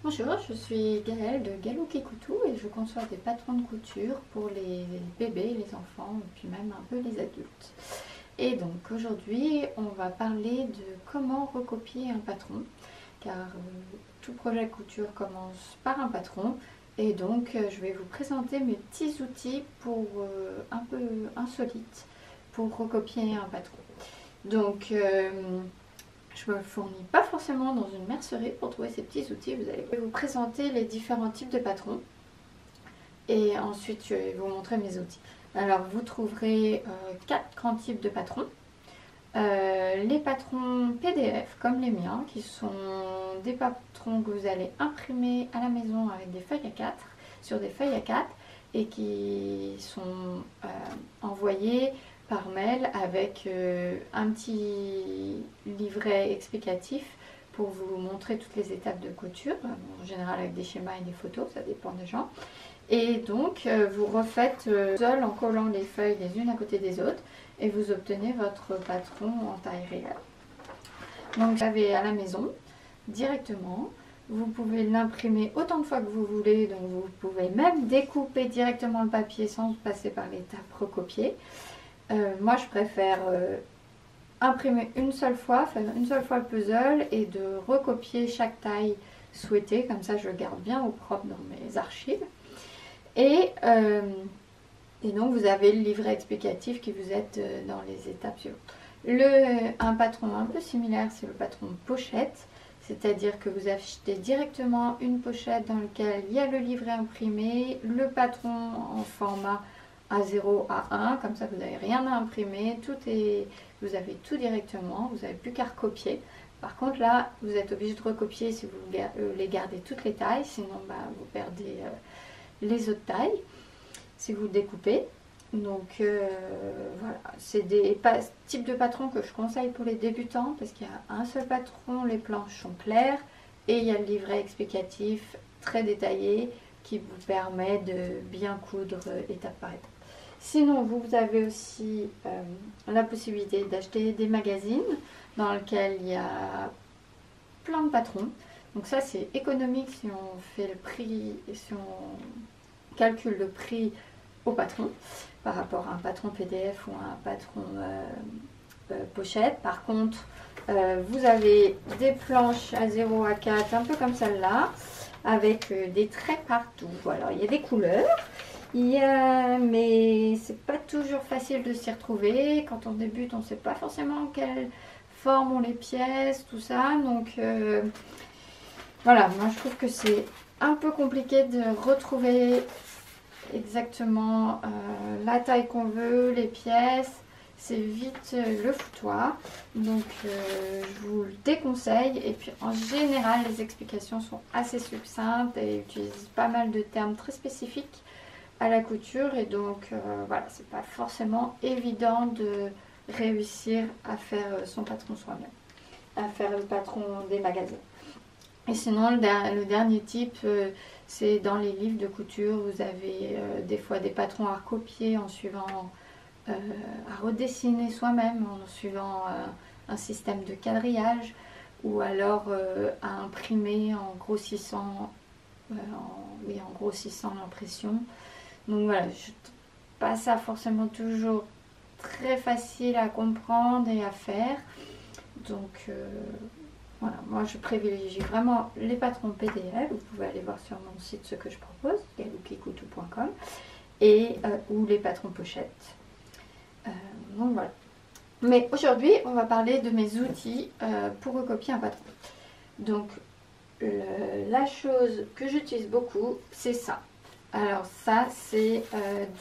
Bonjour, je suis Gaëlle de Galou Kikoutou et je conçois des patrons de couture pour les bébés, les enfants et puis même un peu les adultes. Et donc aujourd'hui on va parler de comment recopier un patron, car tout projet de couture commence par un patron. Et donc je vais vous présenter mes petits outils pour un peu insolites pour recopier un patron. Donc je ne me fournis pas forcément dans une mercerie pour trouver ces petits outils. Je vais vous présenter les différents types de patrons et ensuite je vais vous montrer mes outils. Alors vous trouverez 4 grands types de patrons. Les patrons PDF comme les miens, qui sont des patrons que vous allez imprimer à la maison avec des feuilles A4, sur des feuilles A4, et qui sont envoyés par mail avec un petit livret explicatif pour vous montrer toutes les étapes de couture, en général avec des schémas et des photos, ça dépend des gens. Et donc vous refaites seul en collant les feuilles les unes à côté des autres et vous obtenez votre patron en taille réelle. Donc vous l'avez à la maison directement. Vous pouvez l'imprimer autant de fois que vous voulez, donc vous pouvez même découper directement le papier sans passer par l'étape recopier. Moi je préfère imprimer une seule fois, faire une seule fois le puzzle et de recopier chaque taille souhaitée, comme ça je le garde bien au propre dans mes archives. Et donc vous avez le livret explicatif qui vous aide dans les étapes suivantes. Un patron un peu similaire, c'est le patron pochette, c'est-à-dire que vous achetez directement une pochette dans laquelle il y a le livret imprimé, le patron en format A0, A1, comme ça vous n'avez rien à imprimer, vous avez tout directement, vous n'avez plus qu'à recopier. Par contre là, vous êtes obligé de recopier si vous les gardez toutes les tailles, sinon vous perdez les autres tailles si vous découpez. Donc voilà, c'est des types de patrons que je conseille pour les débutants parce qu'il y a un seul patron, les planches sont claires et il y a le livret explicatif très détaillé qui vous permet de bien coudre étape par étape. Sinon, vous avez aussi la possibilité d'acheter des magazines dans lesquels il y a plein de patrons. Donc ça, c'est économique si on fait le prix, si on calcule le prix au patron par rapport à un patron PDF ou à un patron pochette. Par contre, vous avez des planches A0, A4, un peu comme celle-là, avec des traits partout. Alors, il y a des couleurs. Mais c'est pas toujours facile de s'y retrouver. Quand on débute, on ne sait pas forcément quelle forme ont les pièces, tout ça. Donc voilà, moi je trouve que c'est un peu compliqué de retrouver exactement la taille qu'on veut, les pièces. C'est vite le foutoir. Donc je vous le déconseille. Et puis en général, les explications sont assez succinctes et utilisent pas mal de termes très spécifiques à la couture, et donc voilà, c'est pas forcément évident de réussir à faire son patron soi-même, à faire le patron des magasins. Et sinon le dernier type, c'est dans les livres de couture. Vous avez des fois des patrons à recopier en suivant, à redessiner soi-même en suivant un système de quadrillage, ou alors à imprimer en grossissant, en grossissant l'impression. Donc voilà, pas ça forcément toujours très facile à comprendre et à faire. Donc voilà, moi je privilégie vraiment les patrons PDF. Vous pouvez aller voir sur mon site ce que je propose, galoukikoutou.com, et ou les patrons pochettes. Donc voilà. Mais aujourd'hui, on va parler de mes outils pour recopier un patron. Donc la chose que j'utilise beaucoup, c'est ça. Alors ça, c'est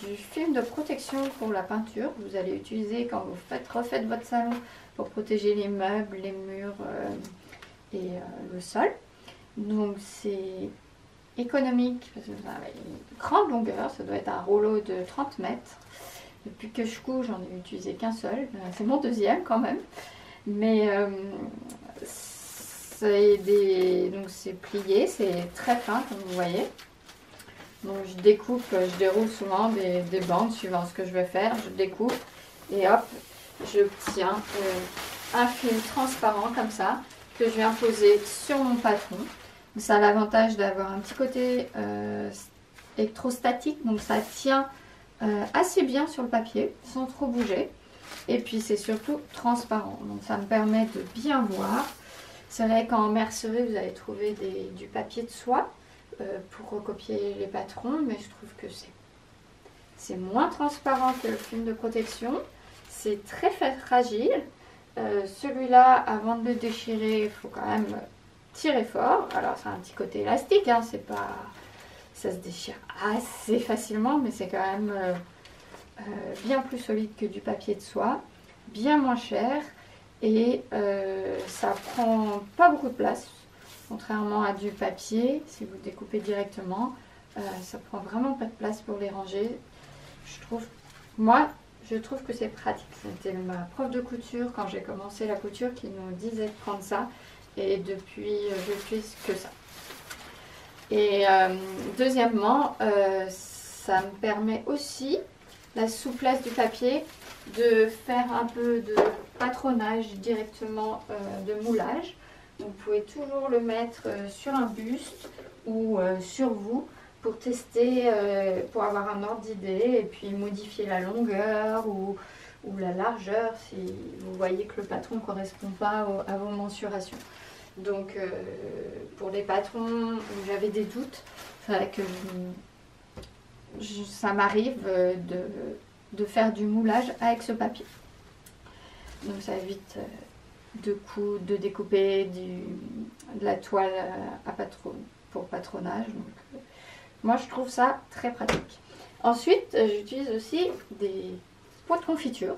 du film de protection pour la peinture que vous allez utiliser quand vous refaites votre salon pour protéger les meubles, les murs et le sol. Donc c'est économique parce que vous avez une grande longueur, ça doit être un rouleau de 30 mètres. Depuis que je couds, j'en ai utilisé qu'un seul, c'est mon deuxième quand même. Mais donc c'est plié, c'est très fin comme vous voyez. Donc je découpe, je déroule souvent des bandes suivant ce que je vais faire. Je découpe et hop, j'obtiens un film transparent comme ça que je viens poser sur mon patron. Ça a l'avantage d'avoir un petit côté électrostatique, donc ça tient assez bien sur le papier sans trop bouger. Et puis c'est surtout transparent, donc ça me permet de bien voir. C'est vrai qu'en mercerie vous allez trouver du papier de soie pour recopier les patrons, mais je trouve que c'est moins transparent que le film de protection. C'est très fragile. Celui-là, avant de le déchirer, il faut quand même tirer fort. Alors c'est un petit côté élastique, hein, c'est pas, ça se déchire assez facilement, mais c'est quand même bien plus solide que du papier de soie, bien moins cher, et ça prend pas beaucoup de place, contrairement à du papier. Si vous découpez directement, ça prend vraiment pas de place pour les ranger. Je trouve que c'est pratique. C'était ma prof de couture quand j'ai commencé la couture qui nous disait de prendre ça, et depuis je n'utilise que ça. Et deuxièmement, ça me permet aussi, la souplesse du papier, de faire un peu de patronnage directement de moulage. Donc, vous pouvez toujours le mettre sur un buste ou sur vous pour tester, pour avoir un ordre d'idée, et puis modifier la longueur ou la largeur si vous voyez que le patron ne correspond pas à vos mensurations. Donc pour les patrons où j'avais des doutes, c'est vrai que ça m'arrive de faire du moulage avec ce papier. Donc ça évite de découper de la toile pour patronage. Donc, moi je trouve ça très pratique. Ensuite j'utilise aussi des pots de confiture.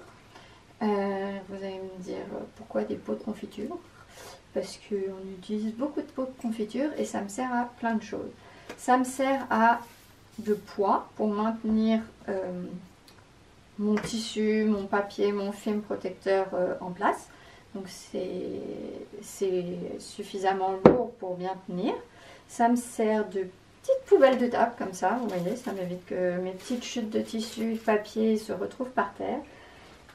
Vous allez me dire pourquoi des pots de confiture? Parce qu'on utilise beaucoup de pots de confiture et ça me sert à plein de choses. Ça me sert à de poids pour maintenir mon tissu, mon papier, mon film protecteur en place. Donc c'est suffisamment lourd pour bien tenir. Ça me sert de petite poubelle de table comme ça, vous voyez, ça m'évite que mes petites chutes de tissu, de papier se retrouvent par terre.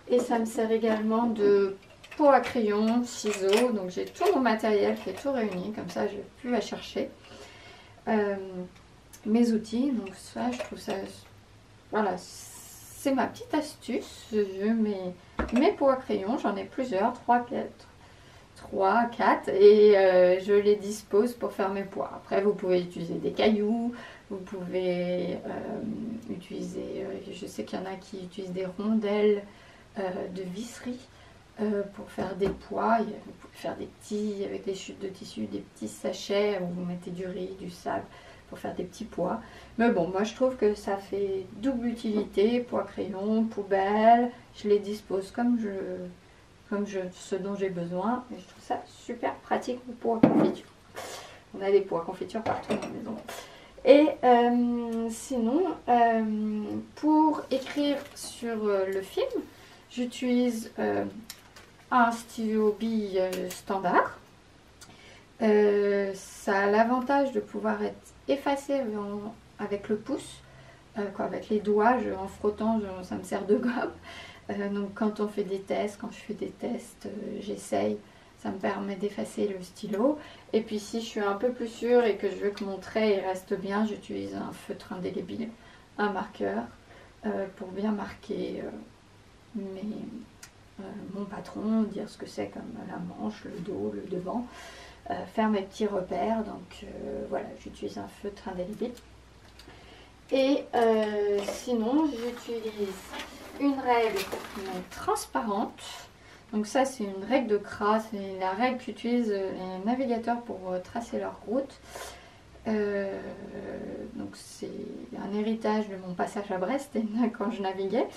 Et ça me sert également de pot à crayon, ciseaux, donc j'ai tout mon matériel qui est tout réuni, comme ça je n'ai plus à chercher. Mes outils, donc ça je trouve ça, voilà, c'est ma petite astuce. Je mets mes pots à crayon, j'en ai plusieurs, 3, 4, et je les dispose pour faire mes pois. Après vous pouvez utiliser des cailloux, vous pouvez utiliser, je sais qu'il y en a qui utilisent des rondelles de visserie pour faire des pois. Vous pouvez faire des petits, avec des chutes de tissu, des petits sachets où vous mettez du riz, du sable pour faire des petits pois. Mais bon, moi je trouve que ça fait double utilité, pois crayon, poubelle, je les dispose ce dont j'ai besoin, et je trouve ça super pratique pour pois à confiture. On a des pois à confiture partout dans la maison. Et sinon, pour écrire sur le film, j'utilise un stylo bille standard. Ça a l'avantage de pouvoir être effacé avec le pouce, avec les doigts, en frottant, ça me sert de gomme. Donc quand on fait des tests, quand je fais des tests, j'essaye, ça me permet d'effacer le stylo. Et puis si je suis un peu plus sûre et que je veux que mon trait il reste bien, j'utilise un feutre indélébile, un marqueur, pour bien marquer mon patron, dire ce que c'est comme la manche, le dos, le devant, faire mes petits repères. Donc voilà, j'utilise un feutre indélébile. Et sinon j'utilise une règle transparente. Donc ça c'est une règle de CRA, c'est la règle qu'utilisent les navigateurs pour tracer leur route. Donc c'est un héritage de mon passage à Brest quand je naviguais.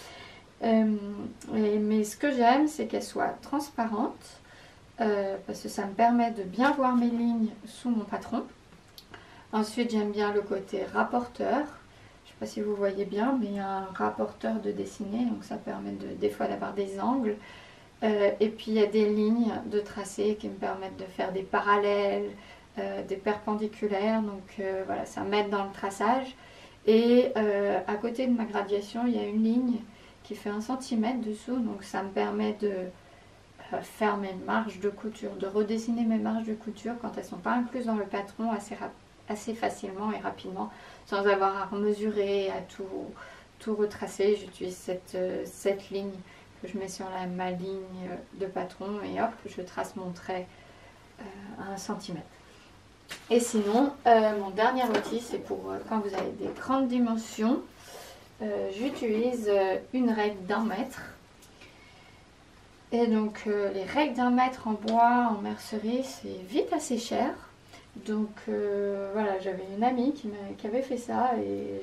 Mais ce que j'aime, c'est qu'elle soit transparente, parce que ça me permet de bien voir mes lignes sous mon patron. Ensuite, j'aime bien le côté rapporteur. Je ne sais pas si vous voyez bien, mais il y a un rapporteur de dessiner, donc ça permet des fois d'avoir des angles. Et puis il y a des lignes de tracé qui me permettent de faire des parallèles, des perpendiculaires. Donc voilà, ça m'aide dans le traçage. Et à côté de ma graduation, il y a une ligne qui fait 1 cm dessous, donc ça me permet faire mes marges de couture, de redessiner mes marges de couture quand elles ne sont pas incluses dans le patron assez facilement et rapidement, sans avoir à mesurer, à tout retracer. J'utilise cette ligne que je mets sur ma ligne de patron et hop, je trace mon trait à 1 cm. Et sinon, mon dernier outil, c'est pour quand vous avez des grandes dimensions, j'utilise une règle d'1 mètre. Et donc les règles d'1 mètre en bois, en mercerie, c'est vite assez cher. Donc voilà, j'avais une amie qui avait fait ça et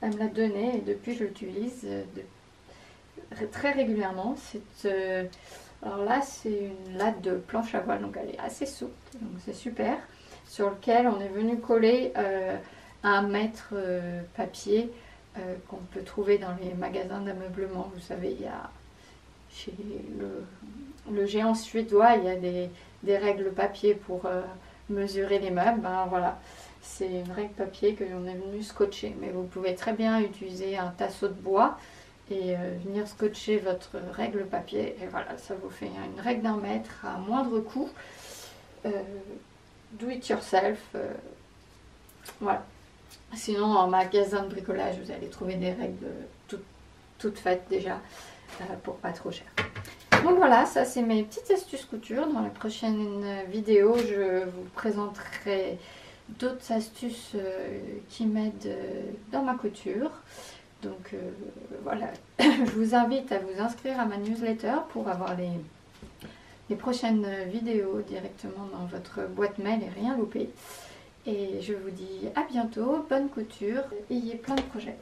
elle me l'a donné et depuis je l'utilise très régulièrement. Alors là, c'est une latte de planche à voile, donc elle est assez souple, donc c'est super. Sur lequel on est venu coller 1 mètre papier qu'on peut trouver dans les magasins d'ameublement. Vous savez, il y a chez le géant suédois, il y a des règles papier pour mesurer les meubles. Ben voilà, c'est une règle papier que l'on est venu scotcher. Mais vous pouvez très bien utiliser un tasseau de bois et venir scotcher votre règle papier. Et voilà, ça vous fait une règle d'1 mètre à moindre coût. Do it yourself. Voilà. Sinon, en magasin de bricolage, vous allez trouver des règles toutes faites déjà pour pas trop cher. Donc voilà, ça c'est mes petites astuces couture. Dans la prochaine vidéo, je vous présenterai d'autres astuces qui m'aident dans ma couture. Donc voilà, je vous invite à vous inscrire à ma newsletter pour avoir les prochaines vidéos directement dans votre boîte mail et rien louper. Et je vous dis à bientôt, bonne couture, ayez plein de projets.